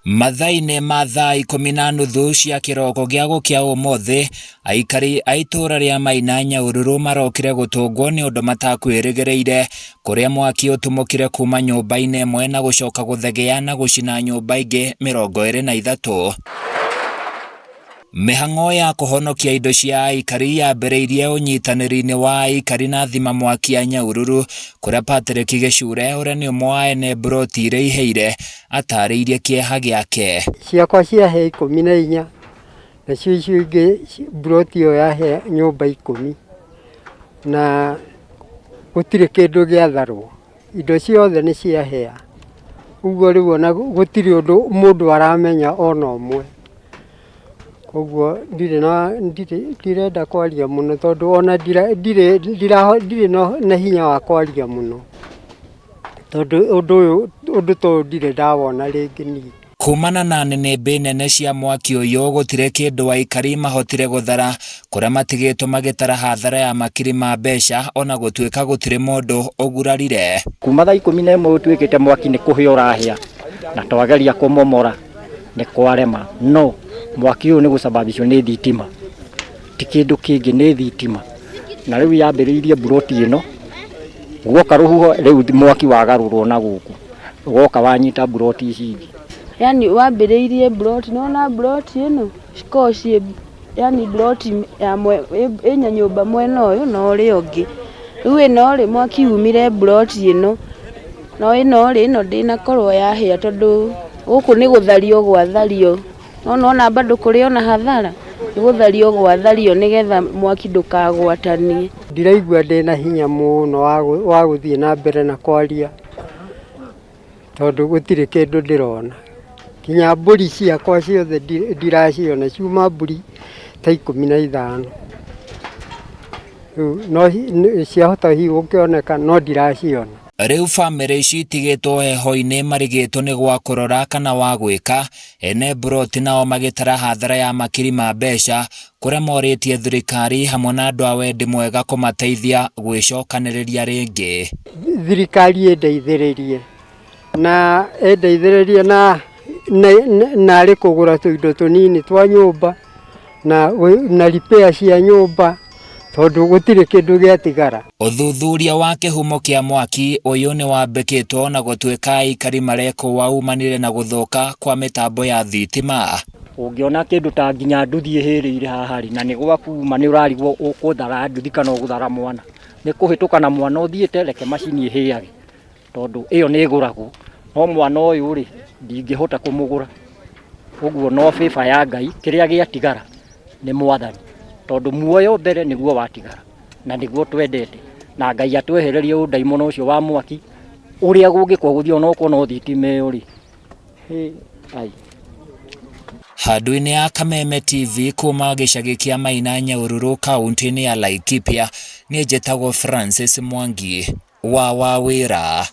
Mathaine ma thaa 10:30 cia kiroko gia gukia umuthi aikari a itura ria MAINA Nyahururu marokire gutungwo ni undu matakwirigireire kuria mwaki utumukire kuma nyumba-ini imwe na gucoka guthegea na gucina nyumba ingi 23. Mihang'o ya kuhonokia indo cia aikari yambĩrĩirie unyitanĩri-inĩ wa aikari na thima mwaki ya Nyahururu kuria Patrick Gichure uria ni umwe wa ene broti iria iheire atarĩirie kĩeha gĩake. Ciakwa ciahe 14 nacio icio ingĩ broti ĩyo yahe nyũmba 10 na gũtirĩ kĩndũ gĩatharwo, indo ciothe nĩ ciahea. Ũguo rĩu ona gũtirĩ ũndũ mũndũ aramenya ona ũmwe. Koguo ndirenda kwaria muno tondu ona ndirĩ na hinya wa kwaria muno tondu ũndũ to ndirĩ ndawona rĩngĩ niĩ. Kumana na nĩnĩmbĩ nene cia mwaki ũyũ gũtirĩ kĩndũ aikari mahotire gũthara kuria matigĩtwo magĩtara hathara ya makiri ma mbeca ona gũtuĩka gũtirĩ mũndũ ũgurarire. Kuma thaa 11 gũtuĩkĩte mwaki nĩ kũhĩa ũrahĩa na twageria kũmomora nĩ kwarema. No mwaki ũyũ nĩ gũcababishwo nĩ thitima, ti kĩndũ kĩngĩ, nĩ thitima. Na rĩu yambĩrĩirie broti ĩno guoka rũhuho, rĩu mwaki wagarũrwo na gũkũ ũgoka wanyita broti ici ingĩ. Yani wambĩrĩirie broti, nona broti ĩno cikoci, yani broti ya ĩnya nyũmba mwena ũyũ na ũrĩa ũngĩ. Rĩu ĩno rĩ mwaki umire broti ĩno no ĩno rĩ ĩno ndĩnakorwo yahĩa tondũ gũkũ nĩ gũthario gwathario. Ona bado kũrĩ ona hathara nĩ gũthario gwathario nĩgetha mwaki ndũkagwatanie. Ndiraigua ndĩna hinya mũno wa gũthiĩ na mbere na kwaria tondũ gũtirĩ kĩndũ ndĩrona. Kinya mbũri ciakwa ciothe ndiraciona, ciuma mbũri ta 15. No ciahota hihi gũkĩoneka no ndiraciona. Rĩu bamĩrĩ ici itigĩtwo heho-inĩ marigĩtwo nĩ gwa kũrora kana wa gwĩka, ene broti nao magĩtara hathara ya makiri ma mbeca kuria morĩtie thirikari hamwe na andũ a wendi mwega kũmateithia gwĩcokanĩrĩria rĩngĩ. Thirikari ĩndeithĩrĩrie na ĩndeithĩrĩrie na rĩ kũgũra tũindo tũnini twa nyũmba na repair cia nyũmba tondu gũtirĩ kĩndũ gĩatigara. Ũthuthuria wa kĩhumo kĩa mwaki ũyũ nĩ wambĩkĩtwo na gũtuĩka aikari marekwo waumanire na gũthũka kwa mĩtambo ya thitima. Ũngĩona kĩndũ ta nginya nduthi ĩhĩrĩire haha rĩ na nĩ gwakuma nĩ ũrarigwo ũkũthara nduthi kana ũgũthara mwana. Nĩ kũhĩtũka na mwana ũthiĩte reke macini ĩhĩage tondu ĩyo nĩ ĩgũragwo, no mwana ũyũ rĩ ndingĩhota kũmũgũra. Ũguo no bĩba ya Ngai, kĩrĩa gĩatigara nĩ Mwathani tondu muoyo mbere nĩguo watigara na nĩguo twendete, na Ngai atwehererie ũndaimono ũcio wa mwaki ũrĩa gũngĩkorwo gũthiĩ ona ũkorwo no thitima ĩyo rĩ. Handũ-inĩ ya Kameme TV kuma gĩcagi kĩa MAINA Nyahururu kaunti-inĩ ya LAIKIPIA, niĩ njĩtagwo Francis Mwangi wa wĩra.